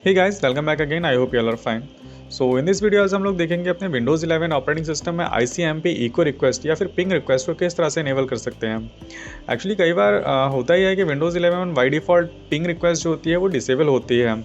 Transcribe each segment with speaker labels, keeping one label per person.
Speaker 1: Hey guys, welcome back again. I hope you all are fine. So in this video आज हम लोग देखेंगे अपने विंडोज़ 11 ऑपरेटिंग सिस्टम में ICMP इको रिक्वेस्ट या फिर पिंग रिक्वेस्ट को किस तरह से इनेबल कर सकते हैं। एक्चुअली कई बार होता ही है कि Windows 11 by default ping request जो होती है वो डिसेबल होती है,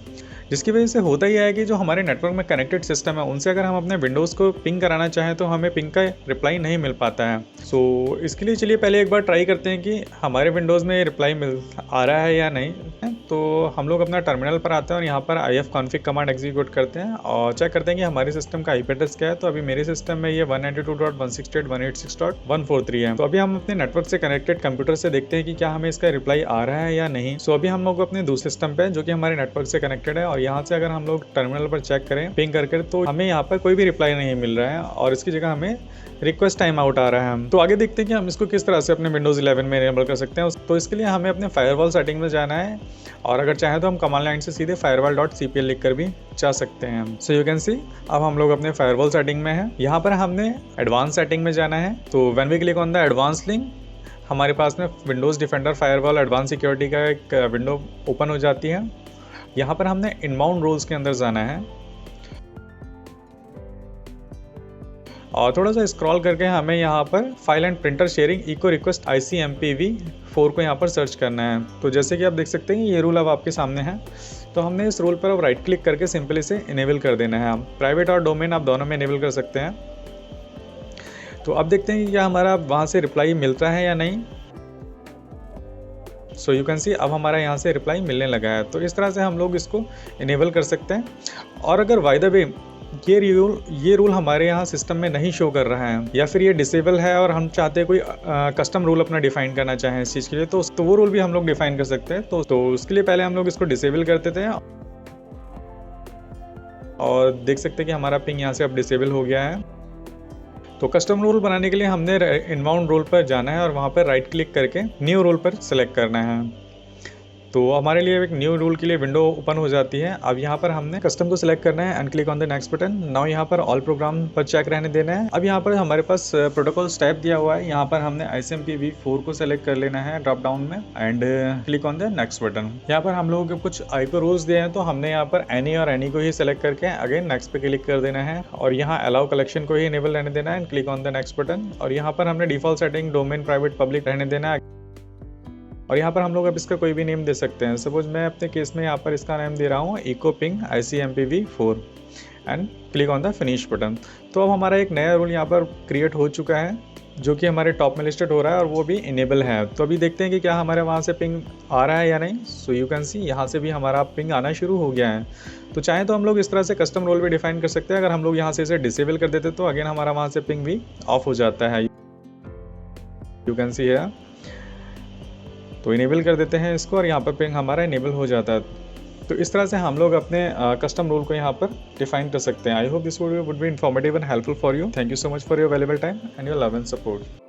Speaker 1: जिसकी वजह से होता ही है कि जो हमारे नेटवर्क में कनेक्टेड सिस्टम है उनसे अगर हम अपने विंडोज़ को पिंग कराना चाहें तो हमें पिंग का रिप्लाई नहीं मिल पाता है। सो इसके लिए चलिए पहले एक बार ट्राई करते हैं कि हमारे विंडोज़ में रिप्लाई मिल आ रहा है या नहीं है। तो हम लोग अपना टर्मिनल पर आते हैं और यहाँ पर ifconfig कमांड एग्जीक्यूट करते हैं और चेक करते हैं कि हमारे सिस्टम का IP एड्रेस क्या है। तो अभी मेरे सिस्टम में ये 192.168.186.143 है। तो अभी हम अपने नेटवर्क से कनेक्टेड कंप्यूटर से देखते हैं कि क्या हमें इसका रिप्लाई आ रहा है या नहीं। सो अभी हम लोग अपने दूसरे सिस्टम पे जो कि हमारे नेटवर्क से कनेक्टेड है और यहाँ से अगर हम लोग टर्मिनल पर चेक करें पिंग करके तो हमें यहाँ पर कोई भी रिप्लाई नहीं मिल रहा है और इसकी जगह हमें रिक्वेस्ट टाइम आउट आ रहा है। तो आगे देखते हैं कि हम इसको किस तरह से अपने विंडोज़ 11 में इनेबल कर सकते हैं। तो इसके लिए हमें अपने फायरवॉल सेटिंग में जाना है और अगर चाहें तो हम कमांड लाइन से सीधे firewall.cpl लिख कर भी जा सकते हैं। सो यू कैन सी अब हम लोग अपने फायरवॉल सेटिंग में हैं। यहाँ पर हमने एडवांस सेटिंग में जाना है। तो when we click on the advance link हमारे पास में Windows Defender firewall advance security का एक विंडो ओपन हो जाती है। यहाँ पर हमने इनबाउंड रूल्स के अंदर जाना है और थोड़ा सा स्क्रॉल करके हमें यहाँ पर file and printer sharing echo request ICMPv4 को यहाँ पर सर्च करना है। तो जैसे कि आप देख सकते हैं ये रूल अब आपके सामने है। तो हमने इस रूल पर अब राइट क्लिक करके सिंपल इसे इनेबल कर देना है। आप प्राइवेट और डोमेन आप दोनों में इनेबल कर सकते हैं। तो अब देखते हैं कि क्या हमारा वहाँ से रिप्लाई मिलता है या नहीं। सो यू कैन सी अब हमारा यहाँ से रिप्लाई मिलने लगा है। तो इस तरह से हम लोग इसको इनेबल कर सकते हैं। और अगर बाय द वे ये रूल हमारे यहाँ सिस्टम में नहीं शो कर रहा है या फिर ये डिसेबल है और हम चाहते हैं कोई कस्टम रूल अपना डिफाइन करना चाहें इस चीज़ के लिए तो वो रूल भी हम लोग डिफाइन कर सकते हैं। तो उसके लिए पहले हम लोग इसको डिसेबल कर देते हैं और देख सकते हैं कि हमारा पिंग यहाँ से अब डिसेबल हो गया है। तो कस्टम रूल बनाने के लिए हमने इनबाउंड रूल पर जाना है और वहाँ पर राइट क्लिक करके न्यू रूल पर सेलेक्ट करना है। तो हमारे लिए एक न्यू रूल के लिए विंडो ओपन हो जाती है। अब यहाँ पर हमने कस्टम को सिलेक्ट करना है and click on the next button. Now यहाँ पर ऑल प्रोग्राम पर चेक रहने देना है। अब यहाँ पर हमारे पास प्रोटोकॉल स्टेप दिया हुआ है। यहाँ पर हमने ICMPv4 को सिलेक्ट कर लेना है ड्रॉप डाउन में and click on the next button. यहाँ पर हम लोगों के कुछ IP रूल्स दिए हैं तो हमने यहाँ पर एनी और एनी को ही सिलेक्ट करके अगेन नेक्स्ट पे क्लिक कर देना है और यहाँ अलाउ कलेक्शन को ही इनेबल रहने देना है and click on the next button. और यहाँ पर हमने default setting domain private public रहने देना है और यहाँ पर हम लोग अब इसका कोई भी नेम दे सकते हैं। सपोज मैं अपने केस में यहाँ पर इसका नेम दे रहा हूँ echo ping ICMPv4 and click on the finish button. तो अब हमारा एक नया रूल यहाँ पर क्रिएट हो चुका है जो कि हमारे टॉप में लिस्टेड हो रहा है और वो भी इनेबल है। तो अभी देखते हैं कि क्या हमारे वहाँ से पिंग आ रहा है या नहीं। सो यू कैन सी यहाँ से भी हमारा पिंग आना शुरू हो गया है। तो चाहें तो हम लोग इस तरह से कस्टम रोल भी डिफाइन कर सकते हैं। अगर हम लोग यहाँ से इसे डिसेबल कर देते तो अगेन हमारा वहाँ से पिंग भी ऑफ हो जाता है। यू कैन सी है तो इनेबल कर देते हैं इसको और यहाँ पर पिंग हमारा इनेबल हो जाता है। तो इस तरह से हम लोग अपने कस्टम रूल को यहाँ पर डिफाइन कर सकते हैं। I hope this video would be informative and helpful for you. Thank you so much for your valuable time and your love and support.